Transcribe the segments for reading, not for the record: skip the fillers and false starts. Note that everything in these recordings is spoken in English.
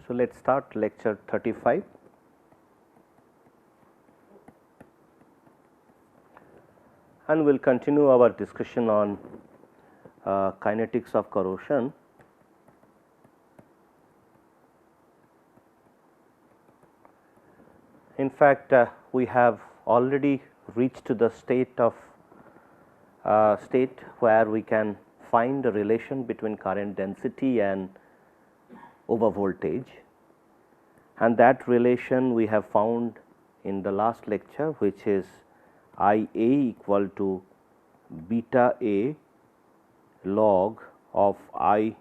So, let us start lecture 35. And we will continue our discussion on kinetics of corrosion. In fact, we have already reached to the state where we can find a relation between current density and over voltage, and that relation we have found in the last lecture, which is I A equal to beta A log of I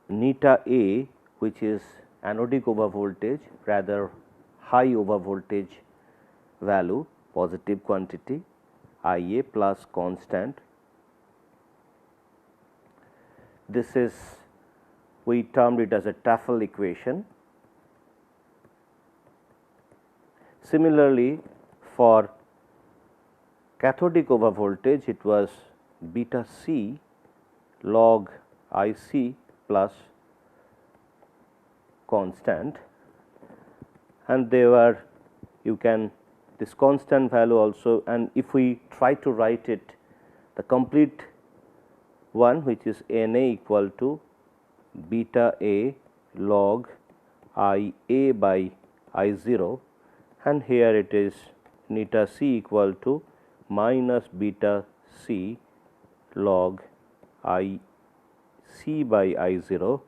neta A, which is anodic over voltage, rather high over voltage value, positive quantity I A plus constant. This is, we termed it as a Tafel equation. Similarly, for cathodic over voltage, it was beta C log I C plus constant, and they were, you can, this constant value also, and if we try to write it, the complete one, which is N A equal to beta A log I A by I 0, and here it is neta C equal to minus beta C log I C by I 0.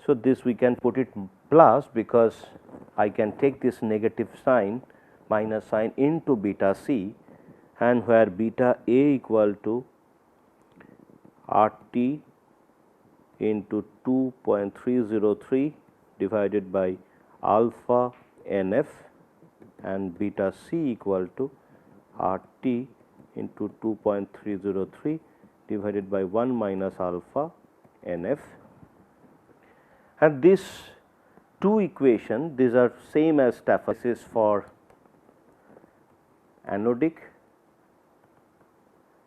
So, this we can put it plus, because I can take this negative sign, minus sign, into beta C, and where beta A equal to R T into 2.303 divided by alpha N F, and beta C equal to R T into 2.303 divided by 1 minus alpha N F. And these two equations, these are same as Tafel. This is for anodic,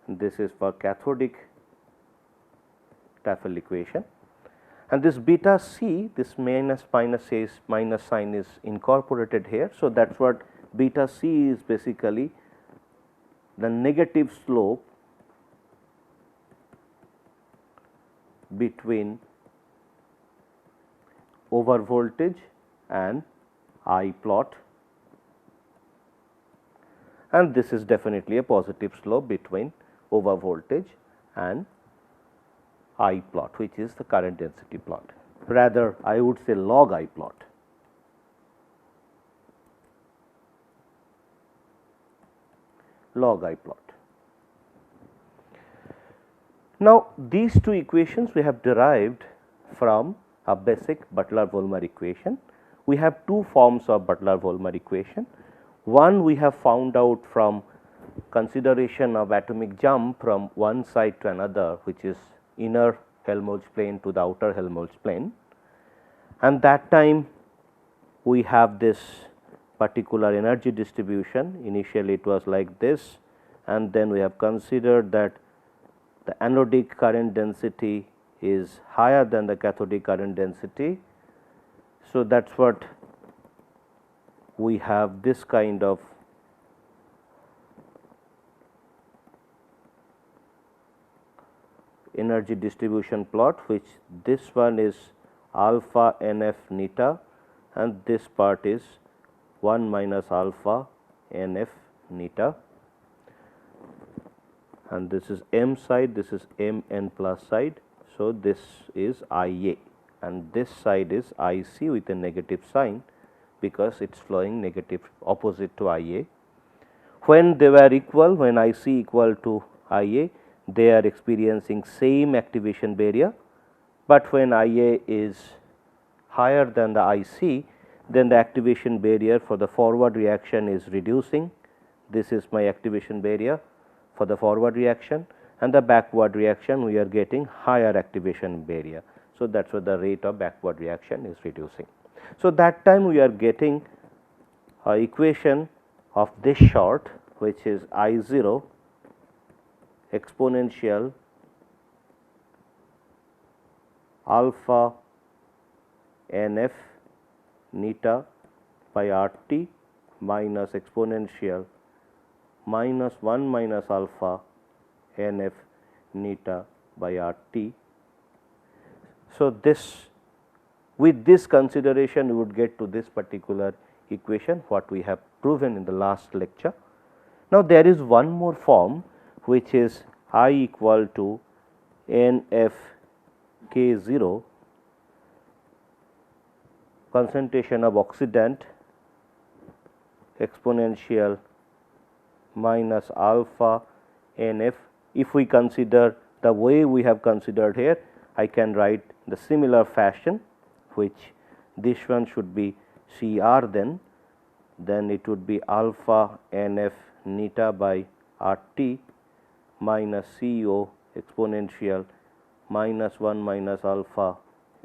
and this is for cathodic Tafel equation, and this beta C, this minus sign is incorporated here. So, that is what beta C is, basically the negative slope between over voltage and I plot, and this is definitely a positive slope between over voltage and I plot, which is the current density plot, rather I would say log I plot. Log I plot. Now, these two equations we have derived from a basic Butler-Volmer equation. We have two forms of Butler-Volmer equation. One we have found out from consideration of atomic jump from one side to another, which is inner Helmholtz plane to the outer Helmholtz plane, and that time we have this particular energy distribution. Initially it was like this, and then we have considered that the anodic current density is higher than the cathodic current density. So, that is what we have, this kind of energy distribution plot, which this one is alpha N F neta, and this part is 1 minus alpha N F neta, and this is M side, this is M n plus side. So, this is I A, and this side is I C with a negative sign, because it is flowing negative opposite to I A. When they were equal, when I C equal to I A, they are experiencing same activation barrier, but when I A is higher than the I C, then the activation barrier for the forward reaction is reducing. This is my activation barrier for the forward reaction, and the backward reaction we are getting higher activation barrier. So, that is why the rate of backward reaction is reducing. So, that time we are getting a equation of this sort, which is I 0 exponential alpha NF neta by RT minus exponential minus 1 minus alpha NF neta by RT. So, this with this consideration we would get to this particular equation what we have proven in the last lecture. Now, there is one more form which is I equal to NF K0 concentration of oxidant exponential minus alpha NF. If we consider the way we have considered here, I can write the similar fashion, which this one should be Cr, then it would be alpha NF neta by RT minus CO exponential minus 1 minus alpha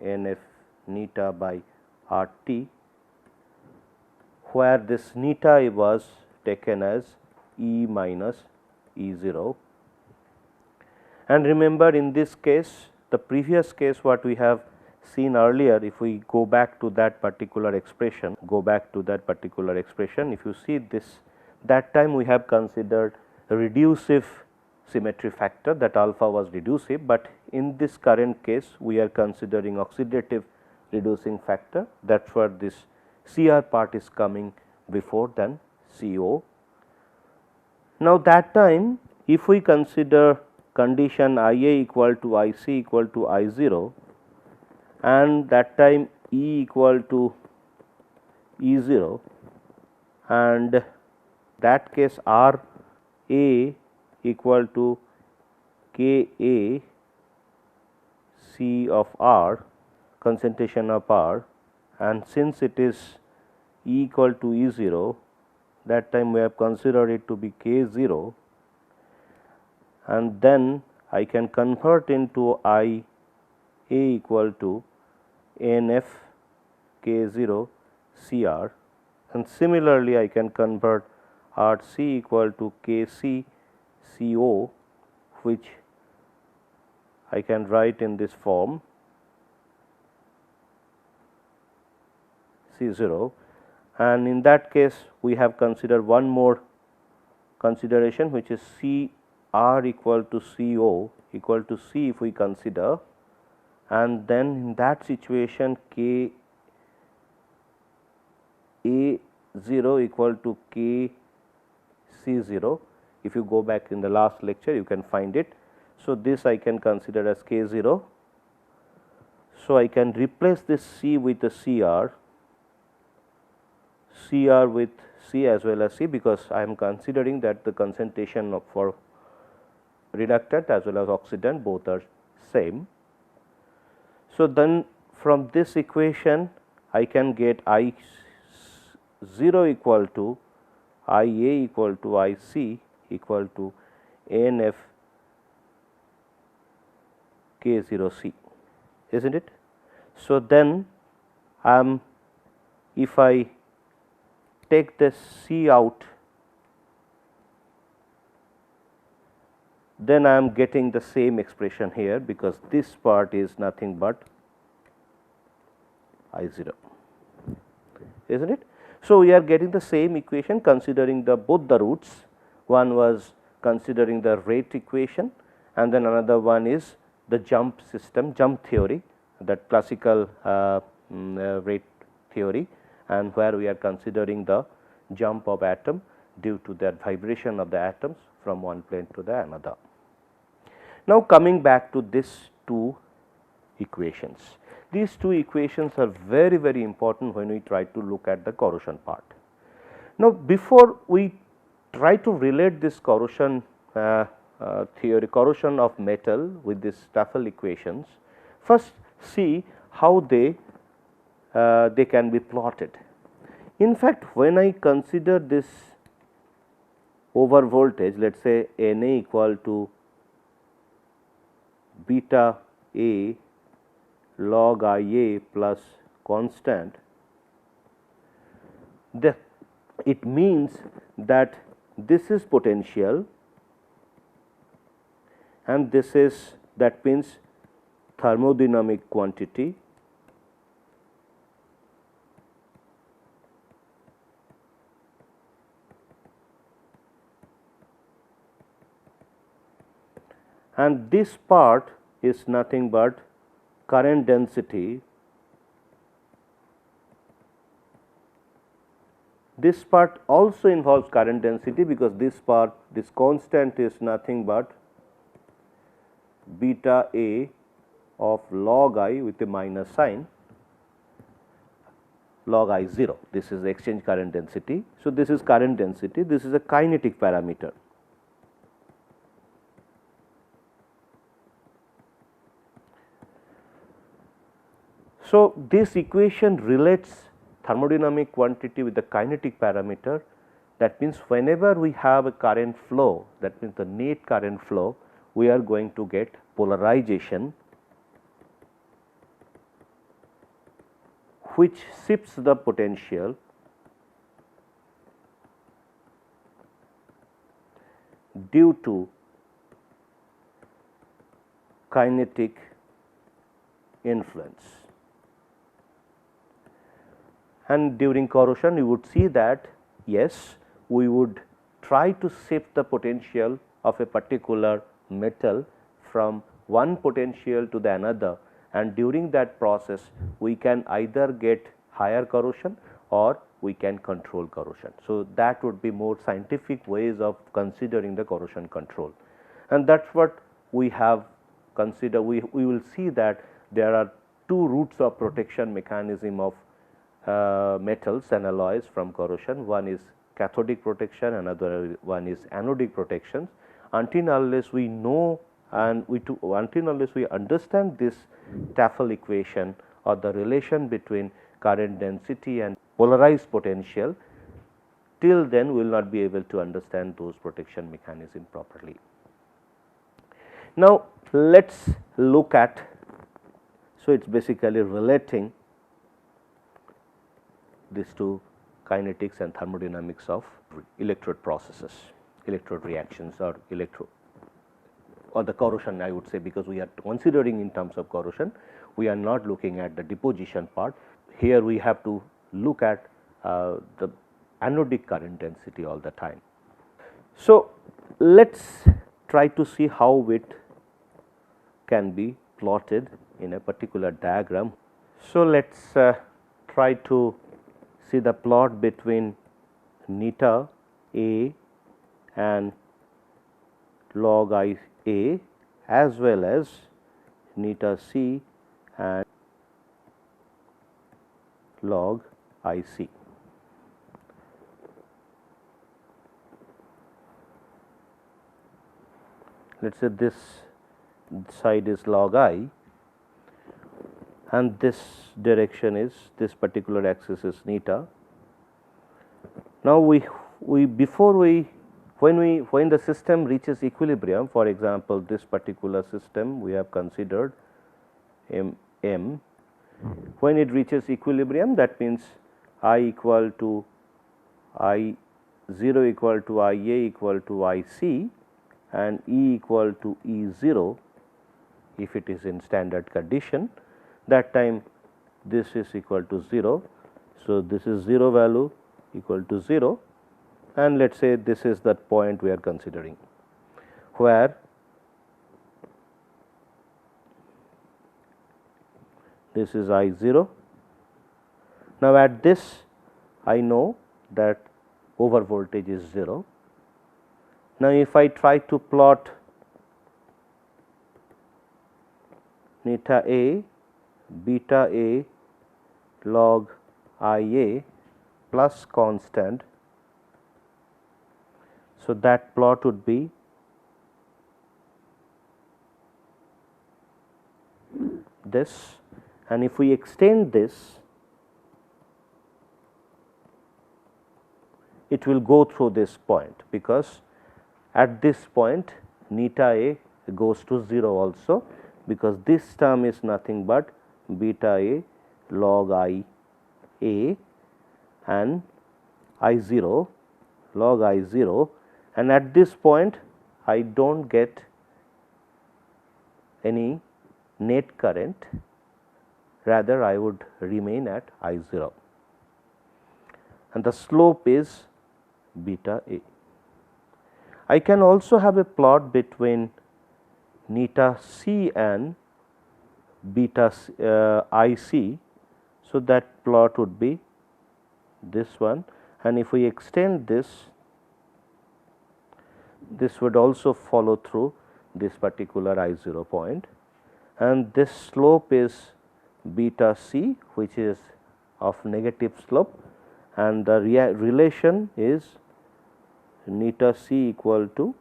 NF neta by RT, where this neta was taken as E minus E0. And remember, in this case, the previous case what we have seen earlier, if we go back to that particular expression, if you see this, that time we have considered a reducive symmetry factor, that alpha was reducive, but in this current case we are considering oxidative reducing factor, that is where this Cr part is coming before than CO. Now, that time if we consider condition IA equal to IC equal to I0, and that time E equal to E0, and that case R A equal to K A C of R, concentration of R, and since it is E equal to E0, that time we have considered it to be K0, and then I can convert into I A equal to NF K0 Cr, and similarly I can convert RC equal to Kc CO, which I can write in this form C0, and in that case we have considered one more consideration, which is Cr equal to CO equal to C if we consider, and then in that situation K A0 equal to K C0. If you go back in the last lecture you can find it. So, this I can consider as K0. So, I can replace this C with the Cr with C as well as C, because I am considering that the concentration of for reductant as well as oxidant both are same. So, then from this equation I can get I 0 equal to I A equal to I C equal to NF K 0 C, is not it? So, then if I take this C out, then I am getting the same expression here, because this part is nothing but I 0, is not it? So, we are getting the same equation considering the both the roots. One was considering the rate equation, and then another one is the jump system, jump theory, that classical rate theory, and where we are considering the jump of atom due to that vibration of the atoms from one plane to the another. Now, coming back to these two equations. These two equations are very, very important when we try to look at the corrosion part. Now, before we try to relate this corrosion theory, corrosion of metal with these Tafel equations, first see how they can be plotted. In fact, when I consider this over voltage, let us say Na equal to beta A log Ia plus constant, it means that this is potential and this is, that means thermodynamic quantity and this part is nothing but current density. This part also involves current density because this part, this constant is nothing but beta A of log I with a minus sign, log I 0. This is the exchange current density. So, this is current density, this is a kinetic parameter. So, this equation relates thermodynamic quantity with the kinetic parameter. That means, whenever we have a current flow, that means the net current flow, we are going to get polarization which shifts the potential due to kinetic influence. And during corrosion, you would see that yes, we would try to shift the potential of a particular metal from one potential to the another, and during that process we can either get higher corrosion or we can control corrosion. So, that would be more scientific ways of considering the corrosion control, and that is what we have considered. We will see that there are two routes of protection mechanism of metals and alloys from corrosion. One is cathodic protection, another one is anodic protection. Until unless we know and until unless we understand this Tafel equation or the relation between current density and polarized potential, till then we will not be able to understand those protection mechanism properly. Now, let us look at, so it is basically relating these two kinetics and thermodynamics of electrode processes, electrode reactions or the corrosion, I would say, because we are considering in terms of corrosion, we are not looking at the deposition part. Here we have to look at the anodic current density all the time. So, let us try to see how it can be plotted in a particular diagram. So, let us try to see the plot between neta A and log I A as well as neta C and log I C. Let us say this side is log I and this direction is, this particular axis is neta. Now, when the system reaches equilibrium, for example, this particular system we have considered M, when it reaches equilibrium, that means I equal to I 0 equal to I A equal to I C and E equal to E 0 if it is in standard condition, that time this is equal to 0. So, this is 0 value equal to 0, and let us say this is that point we are considering, where this is I 0. Now, at this I know that over voltage is 0. Now, if I try to plot neta A, beta A log I A plus constant, so that plot would be this, and if we extend this, it will go through this point, because at this point neta A goes to 0 also, because this term is nothing but beta A log I A and I 0 log I 0, and at this point I do not get any net current, rather I would remain at I 0, and the slope is beta A. I can also have a plot between neta C and beta IC. So, that plot would be this one, and if we extend this, this would also follow through this particular I 0 point, and this slope is beta C, which is of negative slope, and the relation is neta C equal to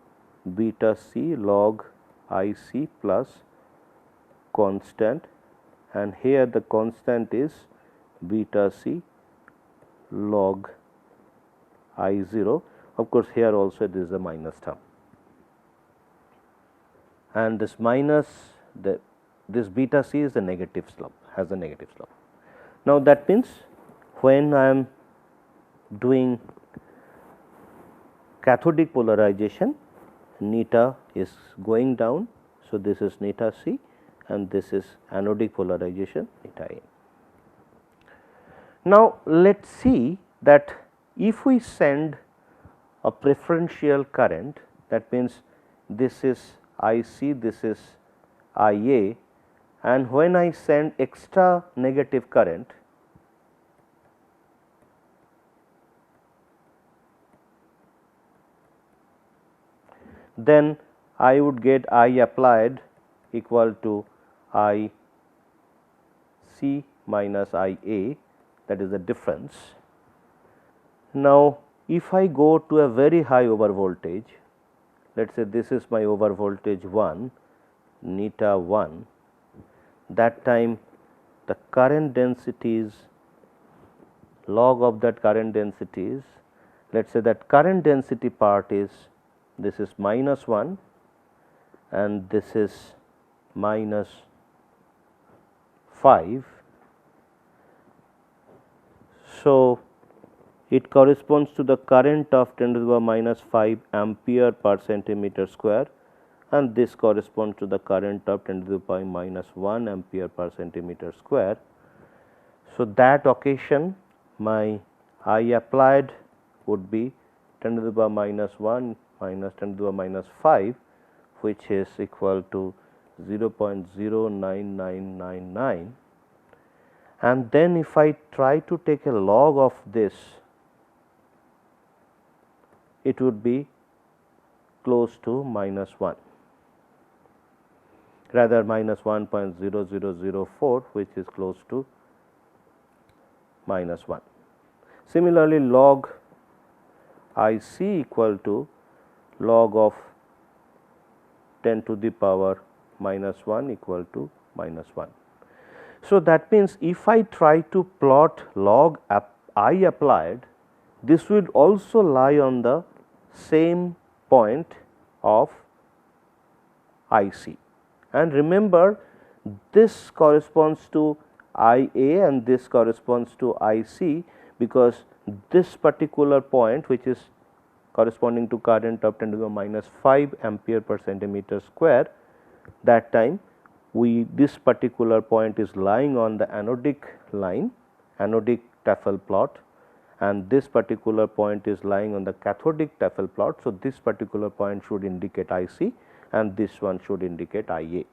beta C log I C plus constant, and here the constant is beta C log I 0. Of course, here also this is a minus term, and this minus this beta C is a negative slope, has a negative slope. Now, that means when I am doing cathodic polarization, neta is going down. So, this is neta C and this is anodic polarization neta A. Now, let us see that if we send a preferential current, that means this is I C, this is I A, and when I send extra negative current, then I would get I applied equal to I C minus I A, that is the difference. Now, if I go to a very high over voltage, let us say this is my over voltage 1, neta 1, that time the current densities, log of that current density is, let us say that current density part is, this is minus 1 and this is minus 5. So, it corresponds to the current of 10 to the power minus 5 ampere per centimeter square, and this corresponds to the current of 10 to the power minus 1 ampere per centimeter square. So, that occasion my I applied would be 10 to the power minus 1 minus 10 to the power minus 5, which is equal to 0.09999, and then if I try to take a log of this, it would be close to minus 1, rather minus 1.0004, which is close to minus 1. Similarly, log I C equal to log of 10 to the power minus 1 equal to minus 1. So, that means if I try to plot log I applied, this would also lie on the same point of I C, and remember this corresponds to I A and this corresponds to I C, because this particular point, which is corresponding to current of 10 to the power minus 5 ampere per centimeter square, that time this particular point is lying on the anodic line, anodic Tafel plot, and this particular point is lying on the cathodic Tafel plot. So, this particular point should indicate I C and this one should indicate I A,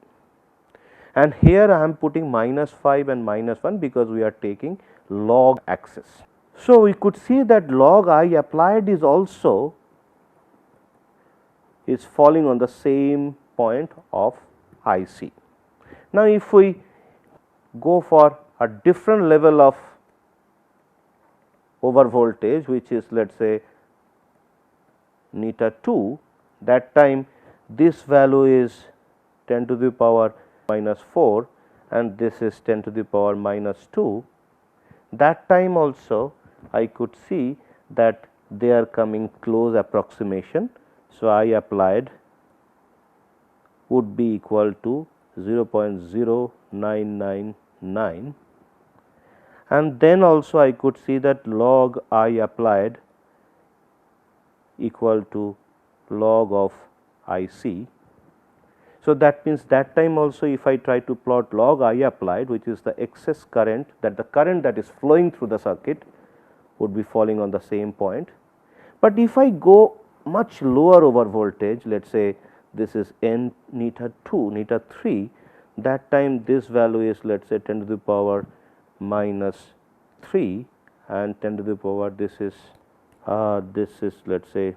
and here I am putting minus 5 and minus 1 because we are taking log axis. So, we could see that log I applied is also falling on the same point of I C. Now, if we go for a different level of over voltage, which is let us say neta 2, that time this value is 10 to the power minus 4 and this is 10 to the power minus 2, that time also I could see that they are coming close approximation. So, I applied would be equal to 0.0999, and then also I could see that log I applied equal to log of I C. So, that means that time also if I try to plot log I applied, which is the excess current, that the current that is flowing through the circuit would be falling on the same point. But if I go much lower over voltage, let us say this is n neta 2, neta 3, that time this value is let us say 10 to the power minus 3 and 10 to the power this is let us say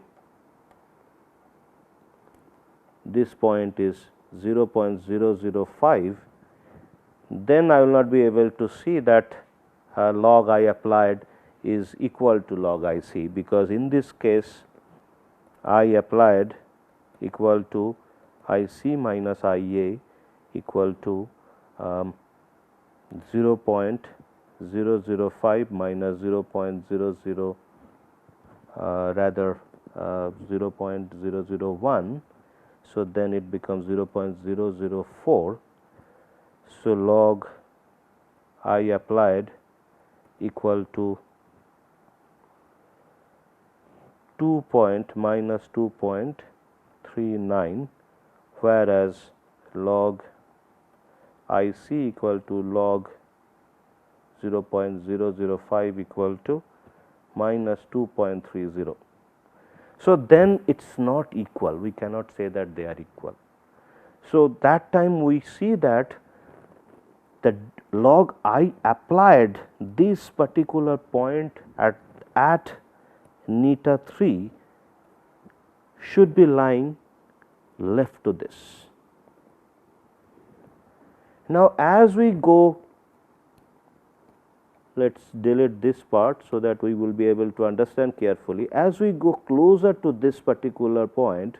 this point is 0.005, then I will not be able to see that log I applied is equal to log I c, because in this case I applied equal to I c minus I a equal to 0.005 minus 0.00 rather 0.001. So, then it becomes 0.004. So, log I applied equal to 2 minus 2.39, whereas log I c equal to log 0.005 equal to minus 2.30. So, then it is not equal, we cannot say that they are equal. So, that time we see that the log I applied this particular point at neta 3 should be lying left to this. Now, as we go, let us delete this part so that we will be able to understand carefully. As we go closer to this particular point,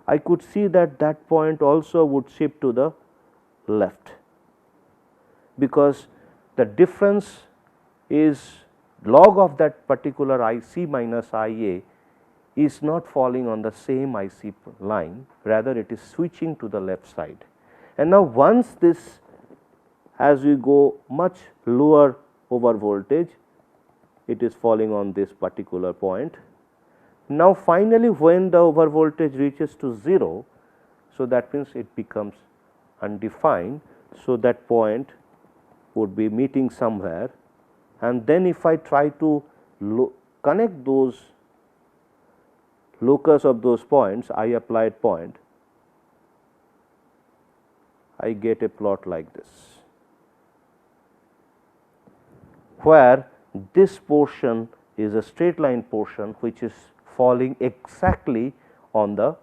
I could see that that point also would shift to the left, because the difference is log of that particular I c minus I a is not falling on the same I c line, rather it is switching to the left side. And now, once this, as we go much lower over voltage, it is falling on this particular point. Now, finally, when the over voltage reaches to 0, so that means it becomes undefined. So, that point would be meeting somewhere, and then if I try to connect those locus of those points, I applied point, I get a plot like this, where this portion is a straight line portion which is falling exactly on the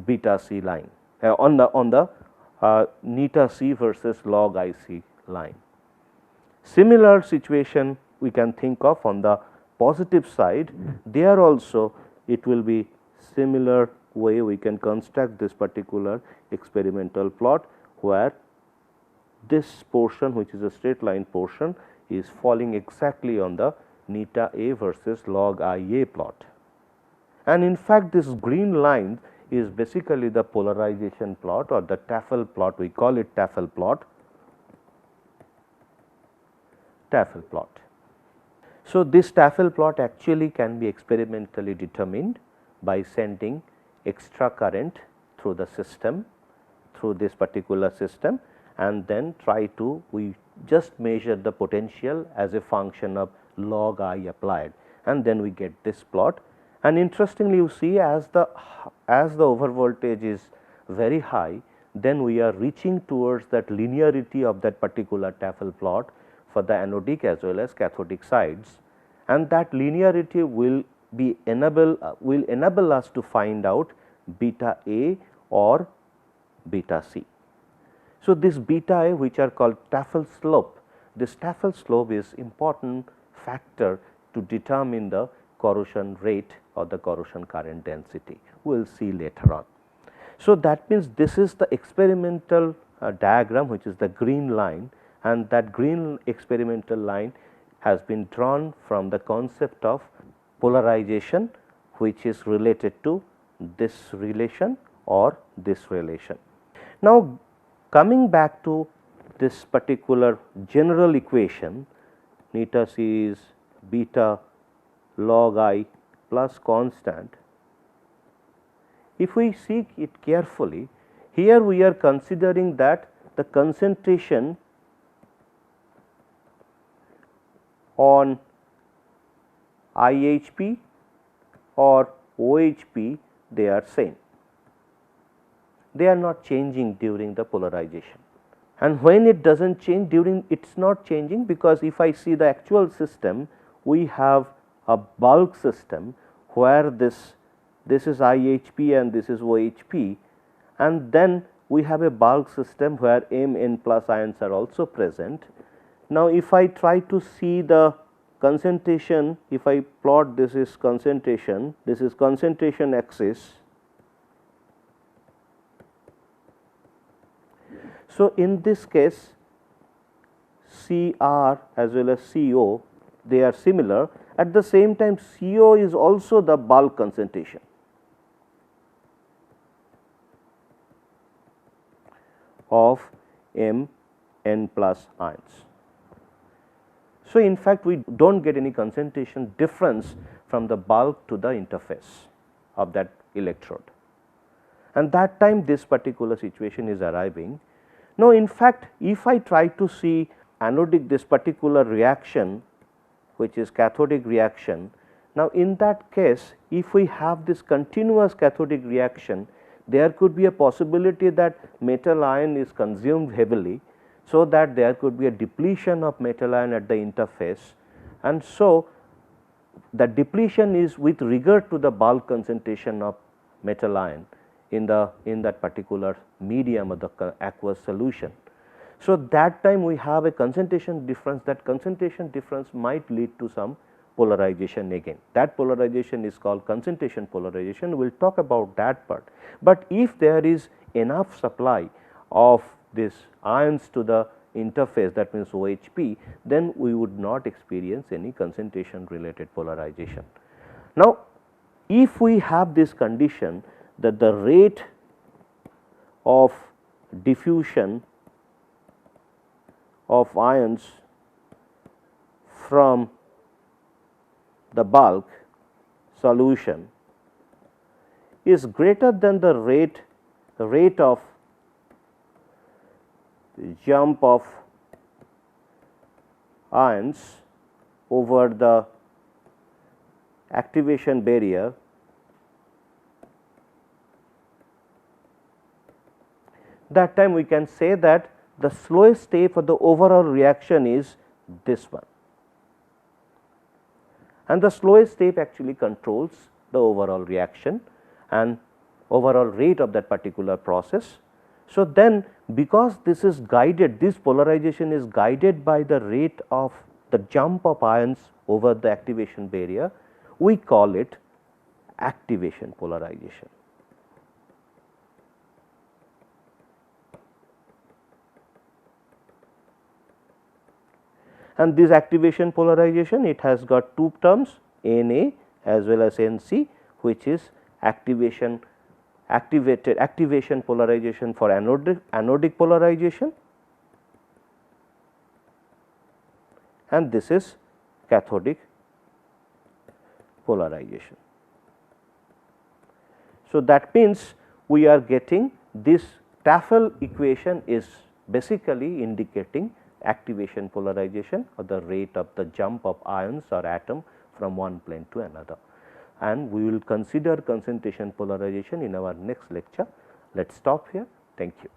beta c line, on the neta c versus log I c line. Similar situation we can think of on the positive side. There also it will be similar way we can construct this particular experimental plot, where this portion, which is a straight line portion, is falling exactly on the neta a versus log I a plot. And in fact, this green line is basically the polarization plot or the Tafel plot, we call it Tafel plot. So, this Tafel plot actually can be experimentally determined by sending extra current through the system, through this particular system, and then try to, we just measure the potential as a function of log I applied, and then we get this plot. And interestingly, you see as the over voltage is very high, then we are reaching towards that linearity of that particular Tafel plot for the anodic as well as cathodic sides, and that linearity will enable us to find out beta A or beta C. So, this beta A, which are called Tafel slope, this Tafel slope is important factor to determine the corrosion rate or the corrosion current density. We will see later on. So, that means this is the experimental diagram, which is the green line, and that green experimental line has been drawn from the concept of polarization, which is related to this relation or this relation. Now, coming back to this particular general equation, neta c is beta log I plus constant. If we see it carefully, Here we are considering that the concentration on IHP or OHP, they are same. They are not changing during the polarization. And when it does not change during, it is not changing, because if I see the actual system, we have a bulk system where this is IHP and this is OHP, and then we have a bulk system where Mn plus ions are also present. Now, if I try to see the concentration, if I plot this is concentration axis. So, in this case Cr as well as Co, they are similar. At the same time, Co is also the bulk concentration. Of Mn plus ions. So, in fact, we do not get any concentration difference from the bulk to the interface of that electrode, and that time this particular situation is arriving. Now, in fact, if I try to see anodic, this particular reaction which is cathodic reaction, now in that case if we have this continuous cathodic reaction, there could be a possibility that metal ion is consumed heavily, so that there could be a depletion of metal ion at the interface, and so the depletion is with regard to the bulk concentration of metal ion in that particular medium of the aqueous solution. So, that time we have a concentration difference. That concentration difference might lead to some polarization again. That polarization is called concentration polarization. We will talk about that part. But if there is enough supply of these ions to the interface, that means OHP, then we would not experience any concentration related polarization. Now, if we have this condition that the rate of diffusion of ions from the bulk solution is greater than the rate of jump of ions over the activation barrier, that time we can say that the slowest step of the overall reaction is this one, and the slowest step actually controls the overall reaction and overall rate of that particular process. So, then because this is guided, this polarization is guided by the rate of the jump of ions over the activation barrier, we call it activation polarization. And this activation polarization, it has got two terms, Na as well as Nc, which is activation polarization for anodic polarization, and this is cathodic polarization. So, that means we are getting this Tafel equation is basically indicating activation polarization or the rate of the jump of ions or atom from one plane to another, and we will consider concentration polarization in our next lecture. Let us stop here. Thank you.